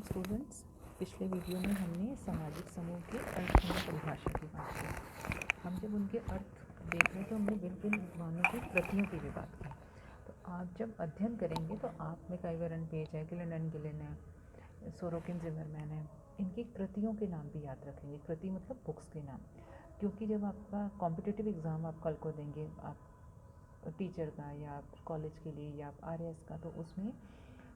Students, पिछले video में हमने सामाजिक समूह के अर्थ और परिभाषा की बात की। हम जब उनके अर्थ देख रहे तो हमने भिन्न उपमानों की प्रतियों की भी बात की। तो आप जब अध्ययन करेंगे तो आप मैकआइवर एंड पेज है, गिलन एंड गिलन है, सोरोकिन जिमरमैन है, इनकी कृतियों के नाम भी याद रखेंगे। कृति मतलब बुक्स के नाम, क्योंकि जब आपका कॉम्पिटिटिव एग्ज़ाम आप कल को देंगे, आप टीचर का या आप कॉलेज के लिए या आप आरएएस का, तो उसमें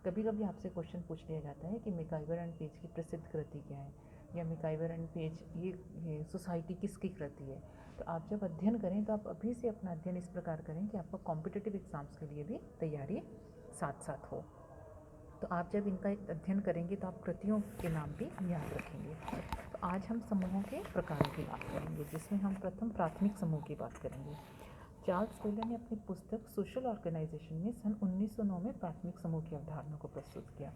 कभी कभी आपसे क्वेश्चन पूछ लिया जाता है कि मैकआइवर एंड पेज की प्रसिद्ध कृति क्या है, या मैकआइवर एंड पेज ये सोसाइटी किसकी कृति है। तो आप जब अध्ययन करें तो आप अभी से अपना अध्ययन इस प्रकार करें कि आपका कॉम्पिटिटिव एग्ज़ाम्स के लिए भी तैयारी साथ साथ हो। तो आप जब इनका अध्ययन करेंगे तो आप कृतियों के नाम भी याद रखेंगे। तो आज हम समूहों के प्रकारों की बात करेंगे, जिसमें हम प्रथम प्राथमिक समूह की बात करेंगे। चार्ल्स कोयलर ने अपनी पुस्तक सोशल ऑर्गेनाइजेशन में सन 1909 में प्राथमिक समूह की अवधारणा को प्रस्तुत किया।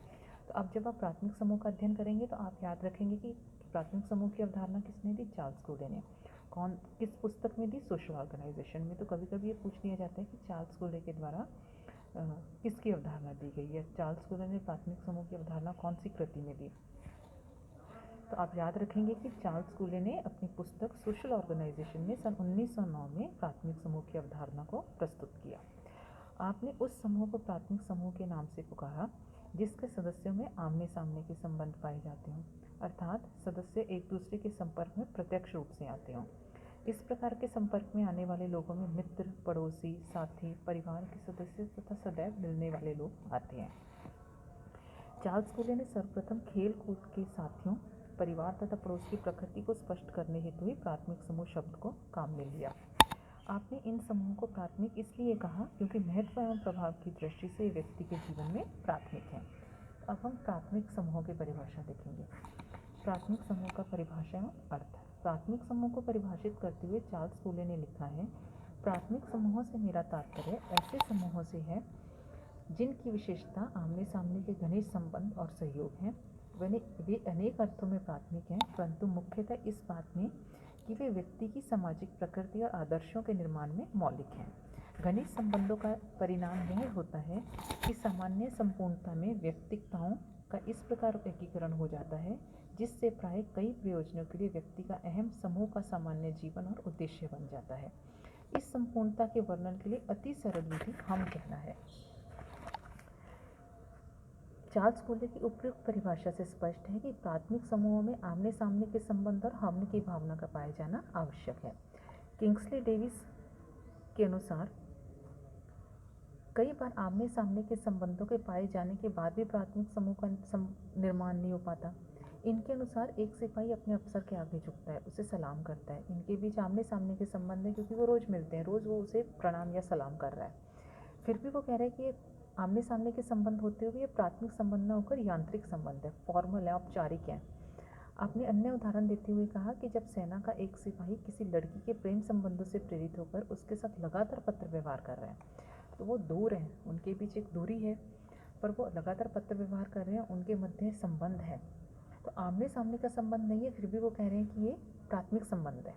तो अब जब आप प्राथमिक समूह का अध्ययन करेंगे तो आप याद रखेंगे कि प्राथमिक समूह की अवधारणा किसने दी? चार्ल्स कोयलर ने। कौन किस पुस्तक में दी? सोशल ऑर्गेनाइजेशन में। तो कभी कभी ये पूछ लिया जाता है कि चार्ल्स कोयलर के द्वारा किसकी अवधारणा दी गई है। चार्ल्स कोयलर ने प्राथमिक समूह की अवधारणा कौन सी कृति में दी? तो आप याद रखेंगे कि चार्ल्स कोयलर ने अपनी पुस्तक सोशल ऑर्गेनाइजेशन में सन 1909 में प्राथमिक समूह की अवधारणा को प्रस्तुत किया। आपने उस समूह को प्राथमिक समूह के नाम से पुकारा जिसके सदस्यों में आमने सामने के संबंध पाए जाते हों, अर्थात सदस्य एक दूसरे के संपर्क में प्रत्यक्ष रूप से आते हों। इस प्रकार के संपर्क में आने वाले लोगों में मित्र, पड़ोसी, साथी, परिवार के सदस्य तथा सदैव मिलने वाले लोग आते हैं। चार्ल्स कोयलर ने सर्वप्रथम खेल कूद के साथियों, परिवार तथा पड़ोस की प्रकृति को स्पष्ट करने हेतु ही प्राथमिक समूह शब्द को काम में लिया। आपने इन समूहों को प्राथमिक इसलिए कहा क्योंकि महत्व एवं प्रभाव की दृष्टि से व्यक्ति के जीवन में प्राथमिक हैं। अब हम प्राथमिक समूहों की परिभाषा देखेंगे। प्राथमिक समूह का परिभाषा एवं अर्थ। प्राथमिक समूह को परिभाषित करते हुए चार्ल्स कोयलर ने लिखा है, प्राथमिक समूहों से मेरा तात्पर्य ऐसे समूहों से है जिनकी विशेषता आमने सामने के घनिष्ठ संबंध और सहयोग हैं। वे अनेक अर्थों में प्राथमिक हैं, परंतु मुख्यतः इस बात में कि वे व्यक्ति की सामाजिक प्रकृति और आदर्शों के निर्माण में मौलिक हैं। घनिष्ठ संबंधों का परिणाम यह होता है कि सामान्य संपूर्णता में व्यक्तिगताओं का इस प्रकार एकीकरण हो जाता है जिससे प्राय कई प्रयोजनों के लिए व्यक्ति का अहम समूह का सामान्य जीवन और उद्देश्य बन जाता है। इस संपूर्णता के वर्णन के लिए अति सरल विधि हम कहना है। चार्ल्स कोयलर की उपयुक्त परिभाषा से स्पष्ट है कि प्राथमिक समूहों में आमने सामने के संबंध और हम की भावना का पाया जाना आवश्यक है। किंग्सले डेविस के अनुसार कई बार आमने सामने के संबंधों के पाए जाने के बाद भी प्राथमिक समूह का निर्माण नहीं हो पाता। इनके अनुसार एक सिपाही अपने अफसर के आगे झुकता है, उसे सलाम करता है। इनके बीच आमने सामने के संबंध है क्योंकि वो रोज़ मिलते हैं, रोज़ वो उसे प्रणाम या सलाम कर रहा है। फिर भी वो कह रहा है कि आमने सामने के संबंध होते हुए ये प्राथमिक संबंध न होकर यांत्रिक संबंध है, फॉर्मल है, औपचारिक है। आपने अन्य उदाहरण देते हुए कहा कि जब सेना का एक सिपाही किसी लड़की के प्रेम संबंधों से प्रेरित होकर उसके साथ लगातार पत्र व्यवहार कर रहा है, तो वो दूर हैं, उनके बीच एक दूरी है, पर वो लगातार पत्र व्यवहार कर रहे हैं, उनके मध्य संबंध है। तो आमने सामने का संबंध नहीं है, फिर भी वो कह रहे हैं कि ये प्राथमिक संबंध है।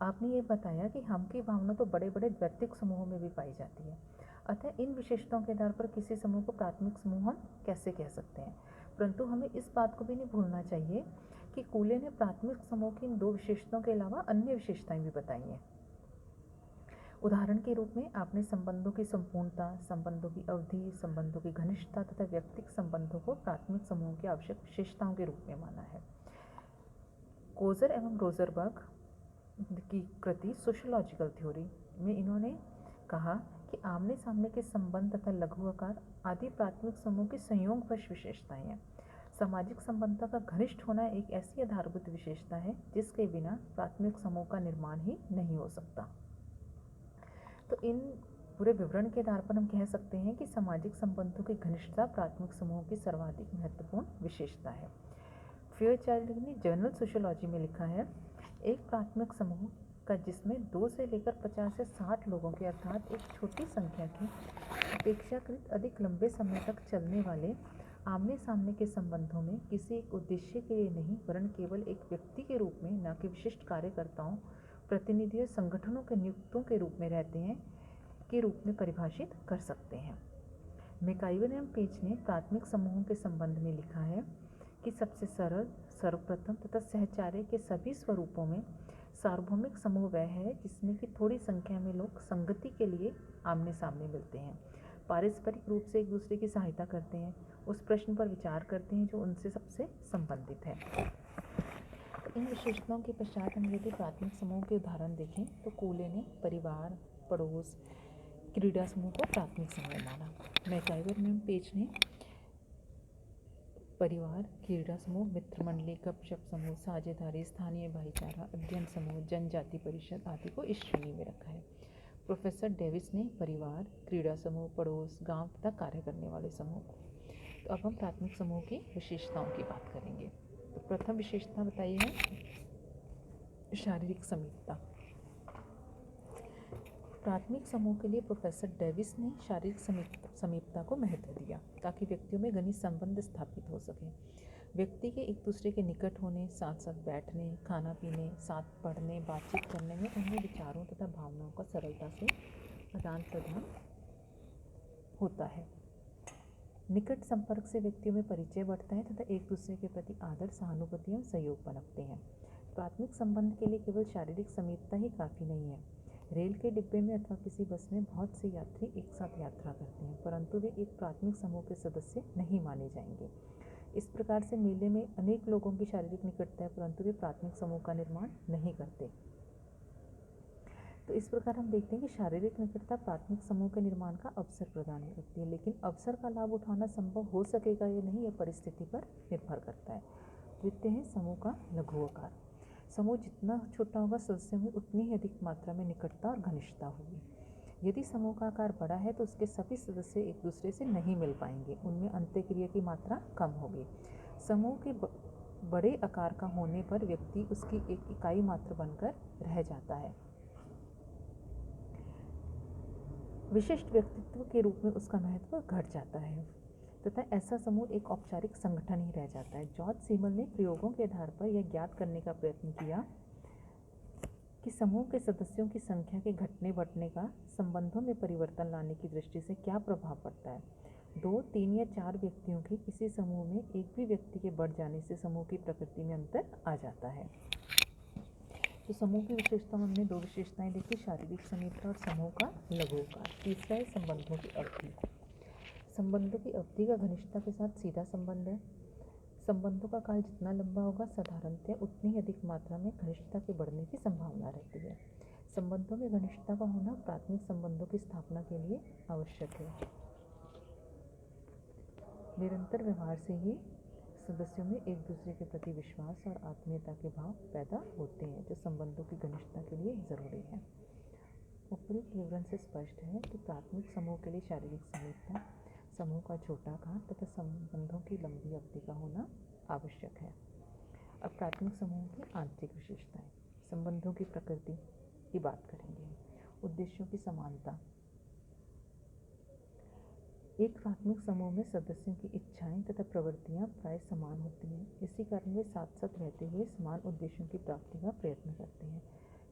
आपने ये बताया कि हम की भावना तो बड़े बड़े द्वैतिक समूहों में भी पाई जाती है, अतः इन विशेषताओं के आधार पर किसी समूह को प्राथमिक समूह हम कैसे कह सकते हैं। परंतु हमें इस बात को भी नहीं भूलना चाहिए कि कोयलर ने प्राथमिक समूह की इन दो विशेषताओं के अलावा अन्य विशेषताएं भी बताई हैं। उदाहरण के रूप में आपने संबंधों की संपूर्णता, संबंधों की अवधि, संबंधों की घनिष्ठता तथा व्यक्तिगत संबंधों को प्राथमिक समूह की आवश्यक विशेषताओं के रूप में माना है। कोजर एवं रोजरबर्ग की कृति सोशियोलॉजिकल थ्योरी में इन्होंने कहा कि आमने सामने के संबंध तथा लघु आकार आदि प्राथमिक समूह की संयोगवश विशेषताएं हैं। सामाजिक संबंधों का घनिष्ठ होना एक ऐसी आधारभूत विशेषता है जिसके बिना प्राथमिक समूह का निर्माण ही नहीं हो सकता। तो इन पूरे विवरण के आधार पर हम कह सकते हैं कि सामाजिक संबंधों की घनिष्ठता प्राथमिक समूह की सर्वाधिक महत्वपूर्ण विशेषता है। फेयरचाइल्ड ने जर्नल सोशियोलॉजी में लिखा है, एक प्राथमिक समूह का जिसमें 2 से लेकर 50 से 60 लोगों के अर्थात एक छोटी संख्या के अपेक्षाकृत अधिक लंबे समय तक चलने वाले आमने सामने के संबंधों में किसी एक उद्देश्य के लिए नहीं वरन केवल एक व्यक्ति के रूप में, न कि विशिष्ट कार्यकर्ताओं, प्रतिनिधियों, संगठनों के नियुक्तों के रूप में रहते हैं के रूप में परिभाषित कर सकते हैं। मैकइवर एवं पेज ने प्राथमिक समूहों के संबंध में लिखा है कि सबसे सरल, सर्वप्रथम तथा सहचार्य के सभी स्वरूपों में सार्वभौमिक समूह वह है जिसमें कि थोड़ी संख्या में लोग संगति के लिए आमने सामने मिलते हैं, पारस्परिक रूप से एक दूसरे की सहायता करते हैं, उस प्रश्न पर विचार करते हैं जो उनसे सबसे संबंधित है। इन विशेषताओं के पश्चात हम यदि प्राथमिक समूह के उदाहरण देखें तो कूले ने परिवार, पड़ोस, क्रीड़ा समूह को प्राथमिक समूह माना। मैकइवर एवं पेज ने परिवार, क्रीड़ा समूह, मित्र मंडली, गपशप समूह, साझेदारी, स्थानीय भाईचारा, अध्ययन समूह, जनजाति परिषद आदि को इस श्रेणी में रखा है। प्रोफेसर डेविस ने परिवार, क्रीड़ा समूह, पड़ोस, गांव तथा कार्य करने वाले समूह को। तो अब हम प्राथमिक समूह की विशेषताओं की बात करेंगे। तो प्रथम विशेषता बताई है शारीरिक समीपता। प्राथमिक समूह के लिए प्रोफेसर डेविस ने शारीरिक समीपता को महत्व दिया ताकि व्यक्तियों में घनिष्ठ संबंध स्थापित हो सके। व्यक्ति के एक दूसरे के निकट होने, साथ साथ बैठने, खाना पीने, साथ पढ़ने, बातचीत करने में उनमें विचारों तथा भावनाओं का सरलता से आदान प्रदान होता है। निकट संपर्क से व्यक्तियों में परिचय बढ़ता है तथा एक दूसरे के प्रति आदर, सहानुभूति और सहयोग पनपते हैं। प्राथमिक संबंध के लिए केवल शारीरिक समीपता ही काफ़ी नहीं है। रेल के डिब्बे में अथवा किसी बस में बहुत से यात्री एक साथ यात्रा करते हैं, परंतु वे एक प्राथमिक समूह के सदस्य नहीं माने जाएंगे। इस प्रकार से मेले में अनेक लोगों की शारीरिक निकटता है, परंतु वे प्राथमिक समूह का निर्माण नहीं करते। तो इस प्रकार हम देखते हैं कि शारीरिक निकटता प्राथमिक समूह के निर्माण का अवसर प्रदान करती है, लेकिन अवसर का लाभ उठाना संभव हो सकेगा या नहीं, यह परिस्थिति पर निर्भर करता है। द्वितीय है समूह का लघु आकार। समूह जितना छोटा होगा, सदस्यों में उतनी ही अधिक मात्रा में निकटता और घनिष्ठता होगी। यदि समूह का आकार बड़ा है तो उसके सभी सदस्य एक दूसरे से नहीं मिल पाएंगे, उनमें अंतःक्रिया की मात्रा कम होगी। समूह के बड़े आकार का होने पर व्यक्ति उसकी एक इकाई मात्र बनकर रह जाता है। विशिष्ट व्यक्तित्व के रूप में उसका महत्व घट जाता है तथा ऐसा समूह एक औपचारिक संगठन ही रह जाता है। जॉर्ज सीमल ने प्रयोगों के आधार पर यह ज्ञात करने का प्रयत्न किया कि समूह के सदस्यों की संख्या के घटने बढ़ने का संबंधों में परिवर्तन लाने की दृष्टि से क्या प्रभाव पड़ता है। 2, 3 या 4 व्यक्तियों के किसी समूह में एक भी व्यक्ति के बढ़ जाने से समूह की प्रकृति में अंतर आ जाता है। तो समूह की विशेषता में हमने 2 विशेषताएं देखी, शारीरिक समीपता और समूह का लघु आकार। तीसरा है संबंधों की अवधि। संबंधों की अवधि का घनिष्ठता के साथ सीधा संबंध है। संबंधों का काल जितना लंबा होगा, साधारणतः उतनी ही अधिक मात्रा में घनिष्ठता के बढ़ने की संभावना रहती है। संबंधों में घनिष्ठता का होना प्राथमिक संबंधों की स्थापना के लिए आवश्यक है। निरंतर व्यवहार से ही सदस्यों में एक दूसरे के प्रति विश्वास और आत्मीयता के भाव पैदा होते हैं, जो संबंधों की घनिष्ठता के लिए जरूरी है। उपयुक्त विवरण से स्पष्ट है कि प्राथमिक समूह के लिए शारीरिक समीपता, समूह का छोटा आकार तथा संबंधों की लंबी अवधि का होना आवश्यक है। अब प्राथमिक समूह की आंतरिक विशेषताएं, संबंधों की प्रकृति की बात करेंगे। उद्देश्यों की समानता। एक प्राथमिक समूह में सदस्यों की इच्छाएं तथा प्रवृत्तियां प्राय समान होती हैं। इसी कारण वे साथ साथ रहते हुए समान उद्देश्यों की प्राप्ति का प्रयत्न करते हैं।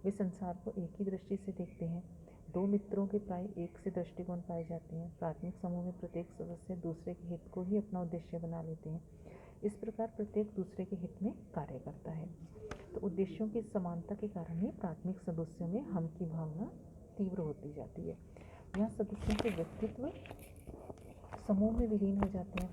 वे संसार को एक ही दृष्टि से देखते हैं। 2 मित्रों के प्राय एक से दृष्टिकोण पाए जाते हैं। प्राथमिक समूह में प्रत्येक सदस्य दूसरे के हित को ही अपना उद्देश्य बना लेते हैं। इस प्रकार प्रत्येक दूसरे के हित में कार्य करता है। तो उद्देश्यों की समानता के कारण ही प्राथमिक सदस्यों में हम की भावना तीव्र होती जाती है। यहाँ सदस्यों के व्यक्तित्व समूह में विलीन हो जाते हैं।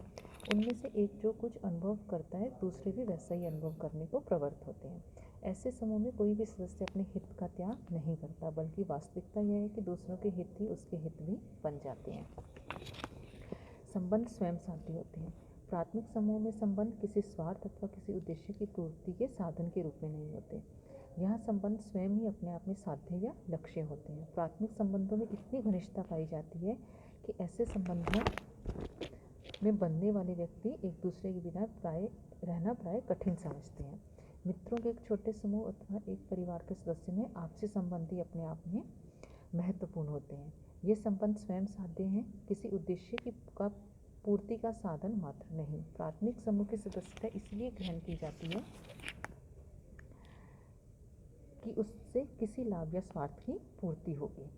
उनमें से एक जो कुछ अनुभव करता है, दूसरे भी वैसा ही अनुभव करने को प्रवृत्त होते हैं। ऐसे समूह में कोई भी सदस्य अपने हित का त्याग नहीं करता, बल्कि वास्तविकता यह है कि दूसरों के हित ही उसके हित भी बन जाते हैं। संबंध स्वयं साध्य होते हैं। प्राथमिक समूह में संबंध किसी स्वार्थ अथवा किसी उद्देश्य की पूर्ति के साधन के रूप में नहीं होते। यहाँ संबंध स्वयं ही अपने आप में साध्य या लक्ष्य होते हैं। प्राथमिक संबंधों में इतनी घनिष्ठता पाई जाती है कि ऐसे संबंधों में बनने वाले व्यक्ति एक दूसरे के बिना रहना प्राय कठिन समझते हैं। मित्रों के एक छोटे समूह अथवा एक परिवार के सदस्य में आपसी संबंध ही अपने आप में महत्वपूर्ण होते हैं। ये संबंध स्वयं साध्य हैं, किसी उद्देश्य का पूर्ति का साधन मात्र नहीं। प्राथमिक समूह की सदस्यता इसलिए ग्रहण की जाती है कि उससे किसी लाभ या स्वार्थ की पूर्ति होगी।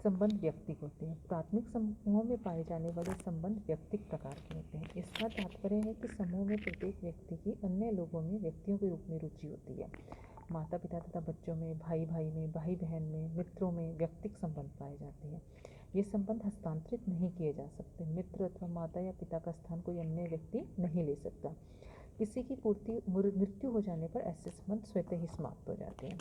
संबंध व्यक्तिक होते हैं। प्राथमिक समूहों में पाए जाने वाले संबंध व्यक्तिक प्रकार के होते हैं। इसका तात्पर्य है कि समूह में प्रत्येक व्यक्ति की अन्य लोगों में व्यक्तियों के रूप में रुचि होती है। माता पिता तथा बच्चों में, भाई भाई में, भाई बहन में, मित्रों में व्यक्तिक संबंध पाए जाते हैं। ये संबंध हस्तांतरित नहीं किए जा सकते। मित्र अथवा माता या पिता का स्थान कोई अन्य व्यक्ति नहीं ले सकता। किसी की मृत्यु हो जाने पर ऐसे संबंध स्वतः ही समाप्त हो जाते हैं।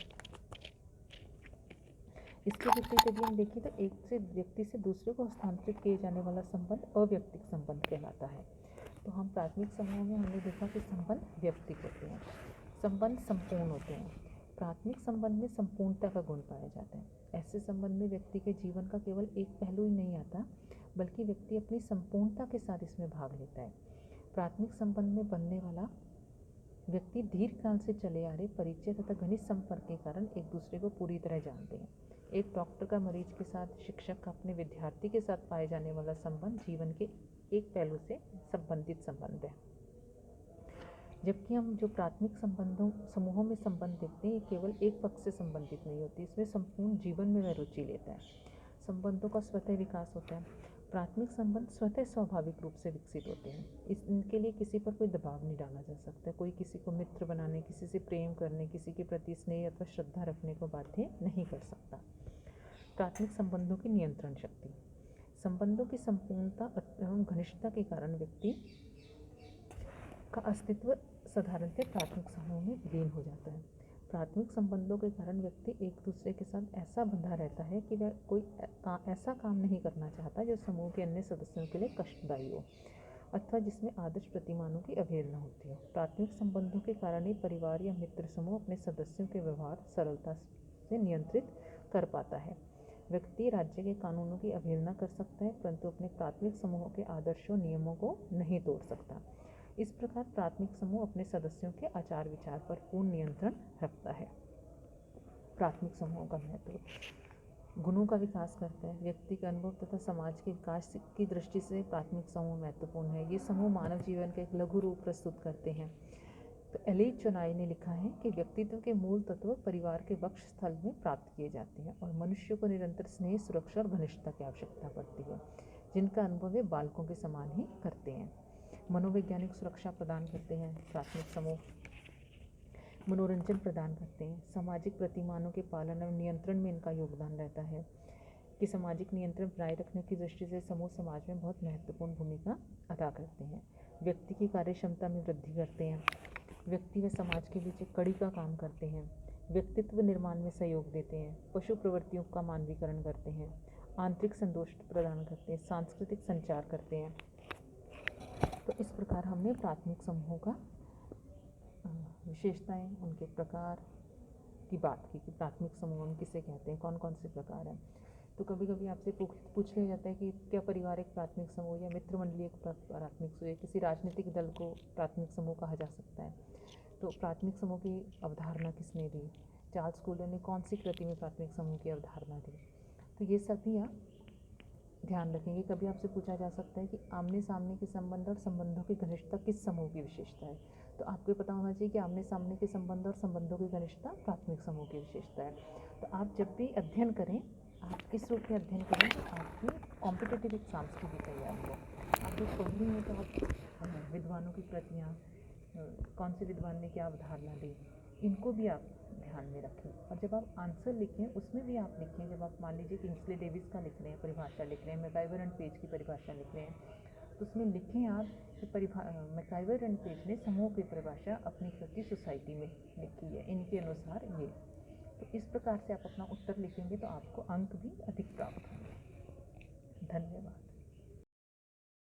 इसके विपरीत यदि हम देखें तो एक से व्यक्ति से दूसरे को हस्तांतरित किए जाने वाला संबंध अव्यक्तिक संबंध कहलाता है। तो हम प्राथमिक समूह में हमने देखा कि संबंध व्यक्तिक होते हैं, संबंध संपूर्ण होते हैं। प्राथमिक संबंध में संपूर्णता का गुण पाया जाता है। ऐसे संबंध में व्यक्ति के जीवन का केवल एक पहलू ही नहीं आता, बल्कि व्यक्ति अपनी संपूर्णता के साथ इसमें भाग लेता है। प्राथमिक संबंध में बनने वाला व्यक्ति दीर्घकाल से चले आ रहे परिचय तथा घनिष्ठ संपर्क के कारण एक दूसरे को पूरी तरह जानते हैं। एक डॉक्टर का मरीज के साथ, शिक्षक का अपने विद्यार्थी के साथ पाए जाने वाला संबंध जीवन के एक पहलू से संबंधित संबंध है। जबकि हम जो प्राथमिक समूहों में संबंध देखते हैं, ये केवल एक पक्ष से संबंधित नहीं होती, इसमें संपूर्ण जीवन में वह रुचि लेता है। संबंधों का स्वतः विकास होता है। प्राथमिक संबंध स्वतः स्वाभाविक रूप से विकसित होते हैं। इनके लिए किसी पर कोई दबाव नहीं डाला जा सकता। कोई किसी को मित्र बनाने, किसी से प्रेम करने, किसी के प्रति स्नेह अथवा श्रद्धा रखने को बाध्य नहीं कर सकता। प्राथमिक संबंधों की नियंत्रण शक्ति। संबंधों की संपूर्णता एवं घनिष्ठता के कारण व्यक्ति का अस्तित्व साधारणतः प्राथमिक समूह में विलीन हो जाता है। प्राथमिक संबंधों के कारण व्यक्ति एक दूसरे के साथ ऐसा बंधा रहता है कि वह कोई ऐसा काम नहीं करना चाहता जो समूह के अन्य सदस्यों के लिए कष्टदायी हो अथवा जिसमें आदर्श प्रतिमानों की अवहेलना होती हो। प्राथमिक संबंधों के कारण ही परिवार या मित्र समूह अपने सदस्यों के व्यवहार सरलता से नियंत्रित कर पाता है। व्यक्ति राज्य के कानूनों की अवहेलना कर सकता है, परंतु अपने प्राथमिक समूहों के आदर्शों नियमों को नहीं तोड़ सकता। इस प्रकार प्राथमिक समूह अपने सदस्यों के आचार विचार पर पूर्ण नियंत्रण रखता है। प्राथमिक समूहों का महत्व। गुणों का विकास करता है। व्यक्ति के अनुभव तथा समाज के विकास की दृष्टि से प्राथमिक समूह महत्वपूर्ण है। ये समूह मानव जीवन का एक लघु रूप प्रस्तुत करते हैं। तो एलिज चोनाई ने लिखा है कि व्यक्तित्व के मूल तत्व परिवार के वक्ष स्थल में प्राप्त किए जाते हैं और मनुष्य को निरंतर स्नेह, सुरक्षा और घनिष्ठता की आवश्यकता पड़ती है, जिनका अनुभव वे बालकों के समान ही करते हैं। मनोवैज्ञानिक सुरक्षा प्रदान करते हैं। प्राथमिक समूह मनोरंजन प्रदान करते हैं। सामाजिक प्रतिमानों के पालन और नियंत्रण में इनका योगदान रहता है कि सामाजिक नियंत्रण बनाए रखने की दृष्टि से समूह समाज में बहुत महत्वपूर्ण भूमिका अदा करते हैं। व्यक्ति की कार्यक्षमता में वृद्धि करते हैं। व्यक्ति व समाज के बीच एक कड़ी का काम करते हैं। व्यक्तित्व निर्माण में सहयोग देते हैं। पशु प्रवृत्तियों का मानवीकरण करते हैं। आंतरिक संतोष प्रदान करते हैं। सांस्कृतिक संचार करते हैं। तो इस प्रकार हमने प्राथमिक समूहों का विशेषताएं, उनके प्रकार की बात की कि प्राथमिक समूह हम किसे कहते हैं, कौन कौन से प्रकार हैं। तो कभी कभी आपसे पूछ लिया जाता है कि क्या परिवार एक प्राथमिक समूह या मित्र मंडली एक प्राथमिक समूह या किसी राजनीतिक दल को प्राथमिक समूह कहा जा सकता है। तो प्राथमिक समूह की अवधारणा किसने दी? चार्ल्स कूलर ने कौन सी कृति में प्राथमिक समूह की अवधारणा दी? तो ये सभी आप ध्यान रखेंगे। कभी आपसे पूछा जा सकता है कि आमने सामने के संबंध और संबंधों की घनिष्ठता किस समूह की विशेषता है? तो आपको पता होना चाहिए कि आमने सामने के संबंध और संबंधों की घनिष्ठता प्राथमिक समूह की विशेषता है। तो आप जब भी अध्ययन करें, आप इस रूप में अध्ययन करें तो आपकी कॉम्पिटिटिव एग्जाम्स की भी तैयारी हो। आप जब पढ़ रही हैं तो आप विद्वानों की कृतियाँ, कौन से विद्वान ने क्या अवधारणा दी, इनको भी आप ध्यान में रखें। और जब आप आंसर लिखें उसमें भी आप लिखें। जब आप मान लीजिए किंग्सले डेविस का लिख रहे हैं, परिभाषा लिख रहे हैं, मैकआइवर एंड पेज की परिभाषा लिख रहे हैं, तो उसमें लिखें आप कि मैकआइवर एंड पेज ने समूह की परिभाषा अपनी कृति सोसाइटी में लिखी है, इनके अनुसार ये। तो इस प्रकार से आप अपना उत्तर लिखेंगे तो आपको अंक भी अधिक प्राप्त